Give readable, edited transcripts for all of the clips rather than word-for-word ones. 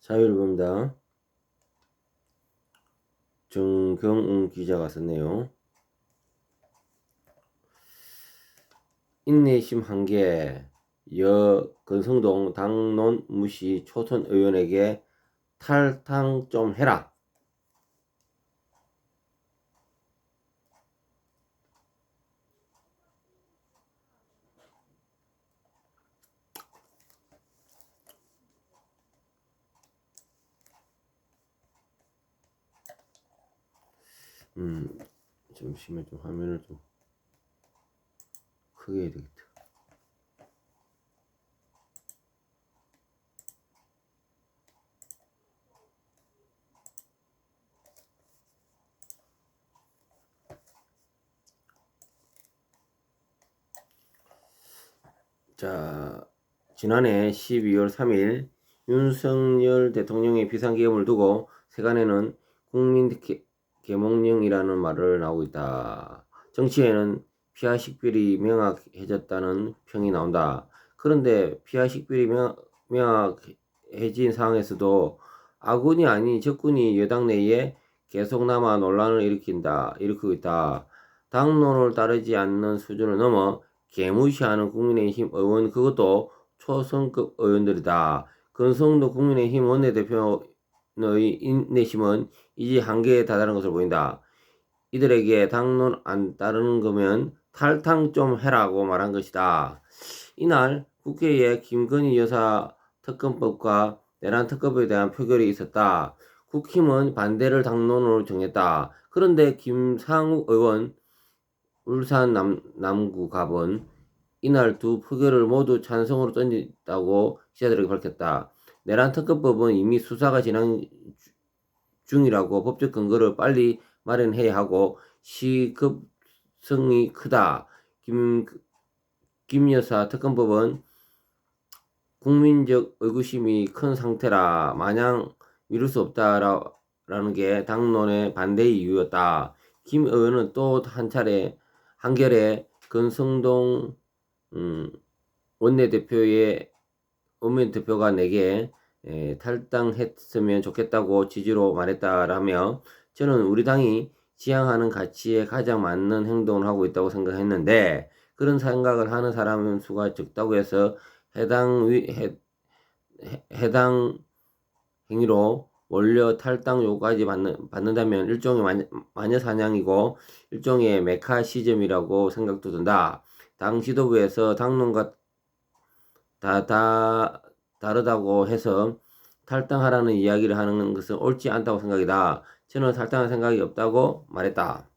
자유일보입니다. 정경운 기자가 썼네요. 인내심 한계, 건성동 당론 무시 초선 의원에게 탈당 좀 해라. 잠시만 좀 화면을 좀 크게 해야 되겠다. 자, 지난해 12월 3일 윤석열 대통령의 비상계엄을 두고 세간에는 국민개몽령이라는 말을 나오고 있다. 정치에는 피하 식별이 명확해졌다는 평이 나온다. 그런데 피하 식별이 명확해진 상황에서도 아군이 아닌 적군이 여당 내에 계속 남아 논란을 일으키고 있다. 당론을 따르지 않는 수준을 넘어 개무시하는 국민의힘 의원, 그것도 초선급 의원들이다. 건성도 국민의힘 원내대표의 인내심은 이제 한계에 다다른 것으로 보인다. 이들에게 당론 안 따르는 거면 탈당 좀 해라고 말한 것이다. 이날 국회에 김건희 여사 특검법과 내란 특검에 대한 표결이 있었다. 국힘은 반대를 당론으로 정했다. 그런데 김상욱 의원 울산 남구 갑은 이날 두 표결을 모두 찬성으로 던졌다고 기자들에게 밝혔다. 내란 특검법은 이미 수사가 진행 중이라고 법적 근거를 빨리 마련해야 하고 시급성이 크다. 김 여사 특검법은 국민적 의구심이 큰 상태라 마냥 미룰 수 없다라는 게 당론의 반대의 이유였다. 김 의원은 또 한결에 건성동 원내대표가 내게 탈당했으면 좋겠다고 지지로 말했다라며, 저는 우리 당이 지향하는 가치에 가장 맞는 행동을 하고 있다고 생각했는데 그런 생각을 하는 사람 수가 적다고 해서 해당 행위로 원료 탈당 요구까지 받는다면 일종의 마녀 사냥이고 일종의 메카시즘이라고 생각도 든다. 당 지도부에서 당론과 다르다고 해서 탈당하라는 이야기를 하는 것은 옳지 않다고 생각이다. 저는 탈당할 생각이 없다고 말했다.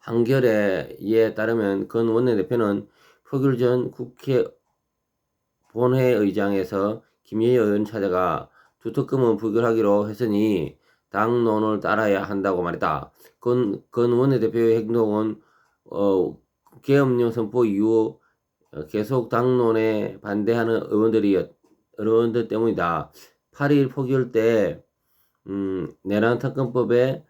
한겨레에 따르면 건 원내대표는 표결 전 국회 본회의장에서 김예희 의원 찾아가 두 특검은 불결하기로 했으니 당론을 따라야 한다고 말했다. 건 원내대표의 행동은 계엄령 선포 이후 계속 당론에 반대하는 의원들 때문이다. 8일 표결 때 내란 특검법에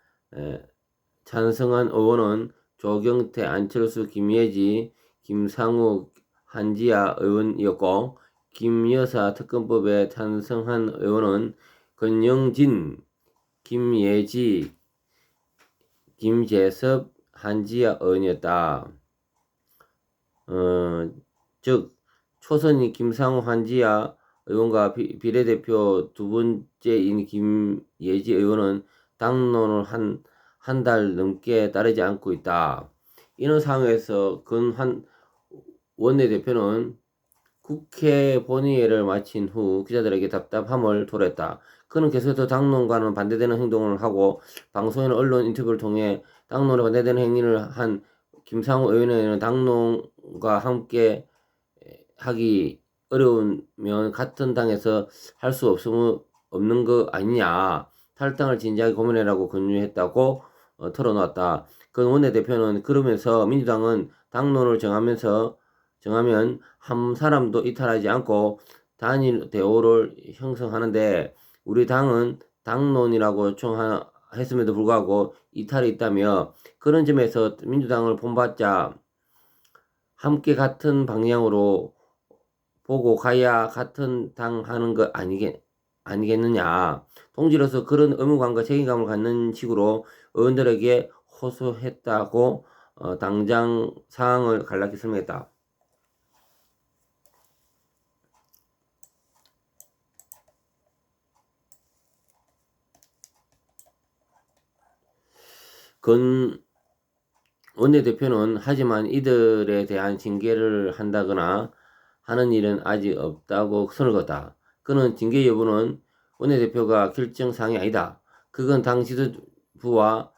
찬성한 의원은 조경태, 안철수, 김예지, 김상욱, 한지아 의원이었고, 김여사 특검법에 찬성한 의원은 권영진, 김예지, 김재섭, 한지아 의원이었다. 즉 초선인 김상욱, 한지아 의원과 비례대표 두 번째인 김예지 의원은 당론을 한 달 넘게 따르지 않고 있다. 이런 상황에서 원내대표는 국회 본회의를 마친 후 기자들에게 답답함을 토로했다. 그는 계속해서 당론과는 반대되는 행동을 하고 방송이나 언론 인터뷰를 통해 당론에 반대되는 행위를 한 김상우 의원에게는 당론과 함께 하기 어려우면 같은 당에서 할 수 없는 거 아니냐, 탈당을 진지하게 고민해라고 권유했다고 털어놓았다. 그 원내대표는 그러면서 민주당은 당론을 정하면 한 사람도 이탈하지 않고 단일 대오를 형성하는데 우리 당은 당론이라고 요청했음에도 불구하고 이탈이 있다며, 그런 점에서 민주당을 본받자 함께 같은 방향으로 보고 가야 같은 당 하는 것 아니겠느냐. 동지로서 그런 의무감과 책임감을 갖는 식으로 의원들에게 호소했다고 당장 사항을 간략히 설명했다. 건 원내대표는 하지만 이들에 대한 징계를 한다거나 하는 일은 아직 없다고 선을 그었다. 그는 징계 여부는 원내대표가 결정 사항이 아니다. 그건 당 지도부와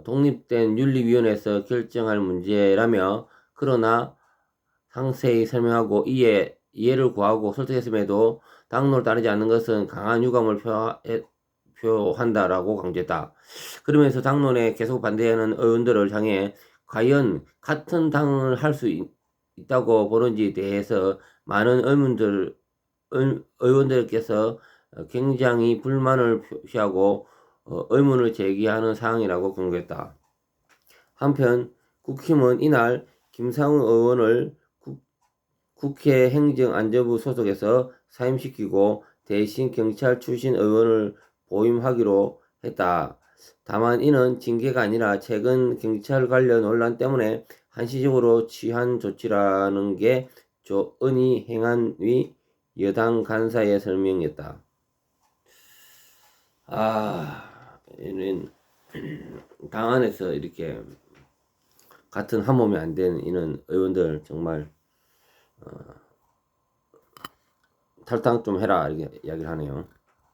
독립된 윤리위원회에서 결정할 문제라며, 그러나 상세히 설명하고 이해를 구하고 설득했음에도 당론을 따르지 않는 것은 강한 유감을 표한다라고 강조했다. 그러면서 당론에 계속 반대하는 의원들을 향해 과연 같은 당을 할 수 있다고 보는지에 대해서 많은 의원들께서 굉장히 불만을 표시하고 의문을 제기하는 사항이라고 경고했다. 한편 국힘은 이날 김상훈 의원을 국회 행정안전부 소속에서 사임시키고 대신 경찰 출신 의원을 보임하기로 했다. 다만 이는 징계가 아니라 최근 경찰 관련 논란 때문에 한시적으로 취한 조치라는 게 조은희 행안위 여당 간사의 설명이었다. 이는 당 안에서 이렇게 같은 한 몸이 안 되는 이런 의원들 정말 탈당 좀 해라 이렇게 이야기를 하네요.